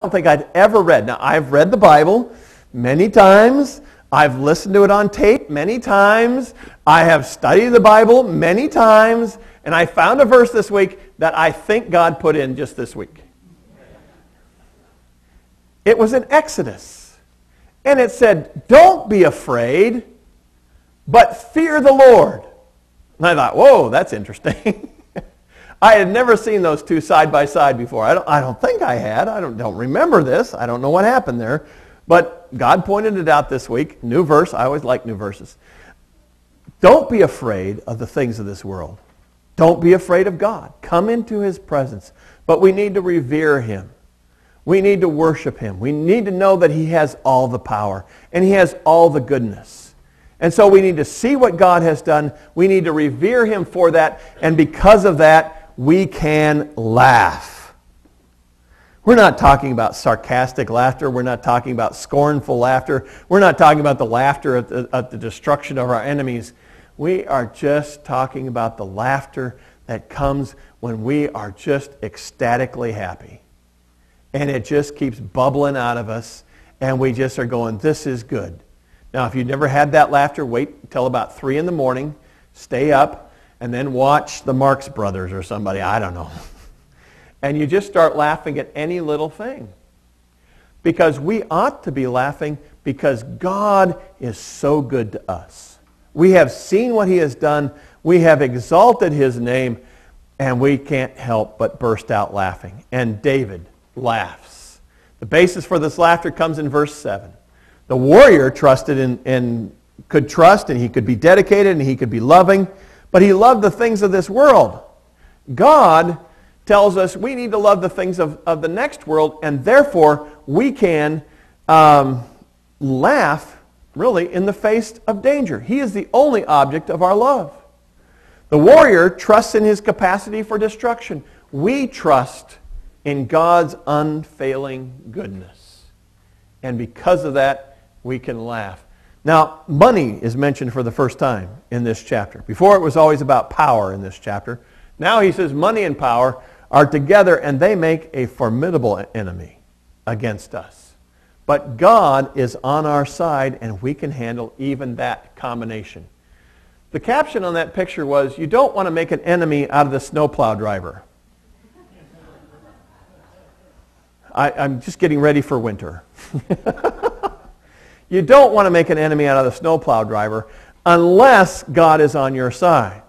don't think I'd ever read. Now, I've read the Bible many times. I've listened to it on tape many times. I have studied the Bible many times. And I found a verse this week that I think God put in just this week. It was in Exodus. And it said, don't be afraid, but fear the Lord. And I thought, whoa, that's interesting. I had never seen those two side by side before. I don't think I had. I don't remember this. I don't know what happened there. But God pointed it out this week. New verse. I always like new verses. Don't be afraid of the things of this world. Don't be afraid of God. Come into His presence. But we need to revere Him. We need to worship Him. We need to know that He has all the power and He has all the goodness. And so we need to see what God has done. We need to revere Him for that. And because of that, we can laugh. We're not talking about sarcastic laughter. We're not talking about scornful laughter. We're not talking about the laughter at the destruction of our enemies. We are just talking about the laughter that comes when we are just ecstatically happy. And it just keeps bubbling out of us. And we just are going, this is good. Now, if you've never had that laughter, wait until about 3 in the morning. Stay up and then watch the Marx Brothers or somebody. I don't know. And you just start laughing at any little thing. Because we ought to be laughing because God is so good to us. We have seen what He has done. We have exalted His name. And we can't help but burst out laughing. And David laughs. The basis for this laughter comes in verse 7. The warrior trusted and could trust, and he could be dedicated, and he could be loving. But he loved the things of this world. God tells us we need to love the things of the next world, and therefore we can laugh, really, in the face of danger. He is the only object of our love. The warrior trusts in his capacity for destruction. We trust in God's unfailing goodness. And because of that, we can laugh. Now, money is mentioned for the first time in this chapter. Before it was always about power in this chapter. Now he says money and power are together and they make a formidable enemy against us. But God is on our side and we can handle even that combination. The caption on that picture was, you don't want to make an enemy out of the snowplow driver. I'm just getting ready for winter. You don't want to make an enemy out of the snowplow driver unless God is on your side.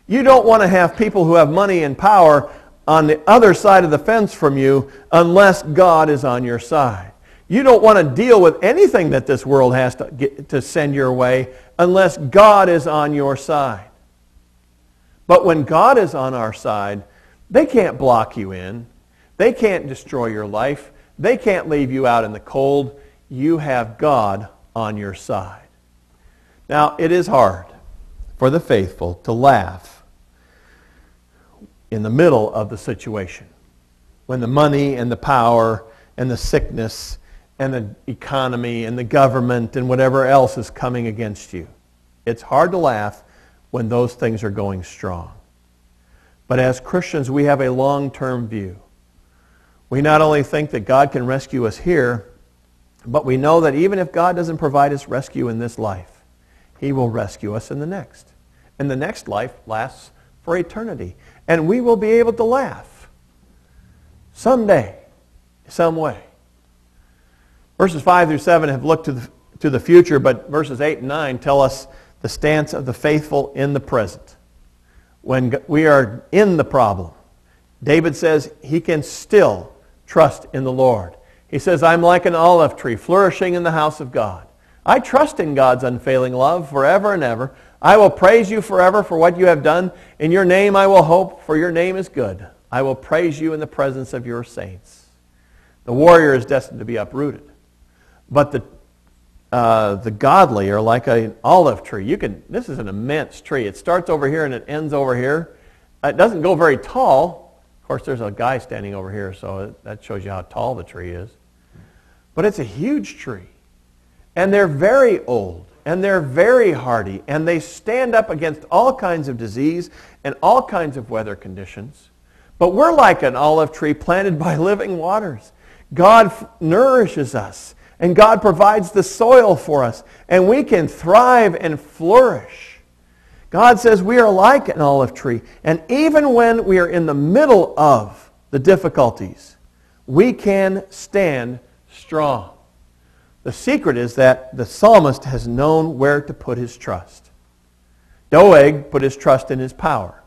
You don't want to have people who have money and power on the other side of the fence from you unless God is on your side. You don't want to deal with anything that this world has to send your way unless God is on your side. But when God is on our side, they can't block you in. They can't destroy your life. They can't leave you out in the cold. You have God on your side. Now, it is hard for the faithful to laugh in the middle of the situation. When the money and the power and the sickness and the economy and the government and whatever else is coming against you. It's hard to laugh when those things are going strong. But as Christians, we have a long-term view. We not only think that God can rescue us here, but we know that even if God doesn't provide us rescue in this life, He will rescue us in the next. And the next life lasts for eternity. And we will be able to laugh someday, some way. Verses 5 through 7 have looked to the future, but verses 8 and 9 tell us the stance of the faithful in the present. When we are in the problem, David says he can still trust in the Lord. He says, I'm like an olive tree flourishing in the house of God. I trust in God's unfailing love forever and ever. I will praise you forever for what you have done. In your name I will hope, for your name is good. I will praise you in the presence of your saints. The warrior is destined to be uprooted. But the godly are like an olive tree. This is an immense tree. It starts over here and it ends over here. It doesn't go very tall. Of course, there's a guy standing over here, so that shows you how tall the tree is. But it's a huge tree. And they're very old, and they're very hardy, and they stand up against all kinds of disease and all kinds of weather conditions. But we're like an olive tree planted by living waters. God nourishes us, and God provides the soil for us, and we can thrive and flourish. God says we are like an olive tree, and even when we are in the middle of the difficulties, we can stand strong. The secret is that the psalmist has known where to put his trust. Doeg put his trust in his power,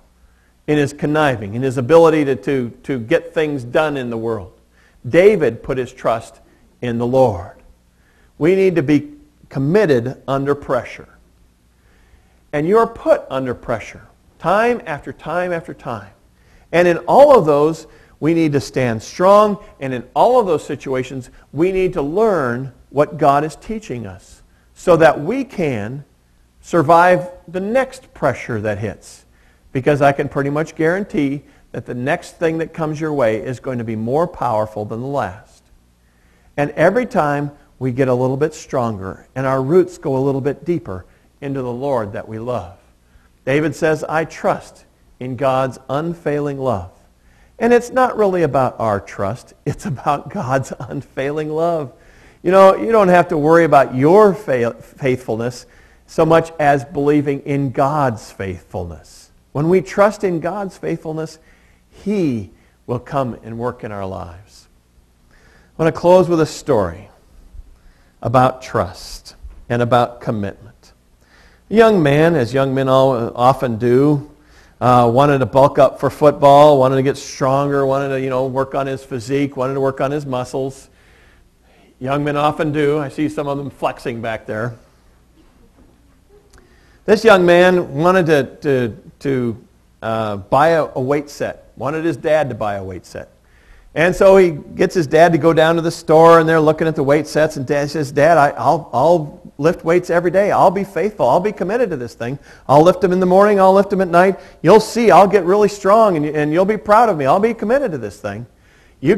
in his conniving, in his ability to get things done in the world. David put his trust in the Lord. We need to be committed under pressure. And you're put under pressure time after time after time. And in all of those, we need to stand strong. And in all of those situations, we need to learn what God is teaching us so that we can survive the next pressure that hits. Because I can pretty much guarantee that the next thing that comes your way is going to be more powerful than the last. And every time we get a little bit stronger and our roots go a little bit deeper into the Lord that we love. David says, I trust in God's unfailing love. And it's not really about our trust. It's about God's unfailing love. You know, you don't have to worry about your faithfulness so much as believing in God's faithfulness. When we trust in God's faithfulness, He will come and work in our lives. I want to close with a story about trust and about commitment. A young man, as young men often do, wanted to bulk up for football, wanted to get stronger, wanted to work on his physique, wanted to work on his muscles. Young men often do. I see some of them flexing back there. This young man wanted to buy a weight set, wanted his dad to buy a weight set. And so he gets his dad to go down to the store, and they're looking at the weight sets, and Dad says, Dad, I'll lift weights every day. I'll be faithful. I'll be committed to this thing. I'll lift them in the morning. I'll lift them at night. You'll see. I'll get really strong, and you'll be proud of me. I'll be committed to this thing. You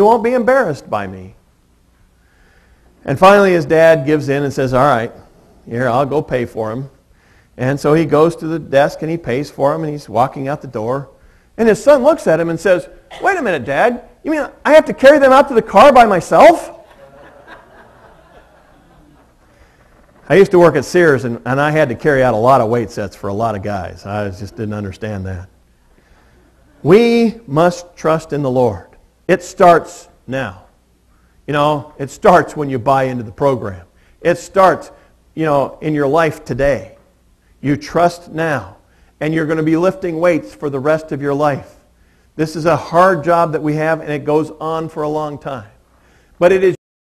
won't be embarrassed by me. And finally his dad gives in and says, all right, here, I'll go pay for him. And so he goes to the desk and he pays for him, and he's walking out the door. And his son looks at him and says, wait a minute, Dad. You mean I have to carry them out to the car by myself? I used to work at Sears, and I had to carry out a lot of weight sets for a lot of guys. I just didn't understand that. We must trust in the Lord. It starts now. It starts when you buy into the program. It starts, in your life today. You trust now, and you're going to be lifting weights for the rest of your life. This is a hard job that we have, and it goes on for a long time. But it is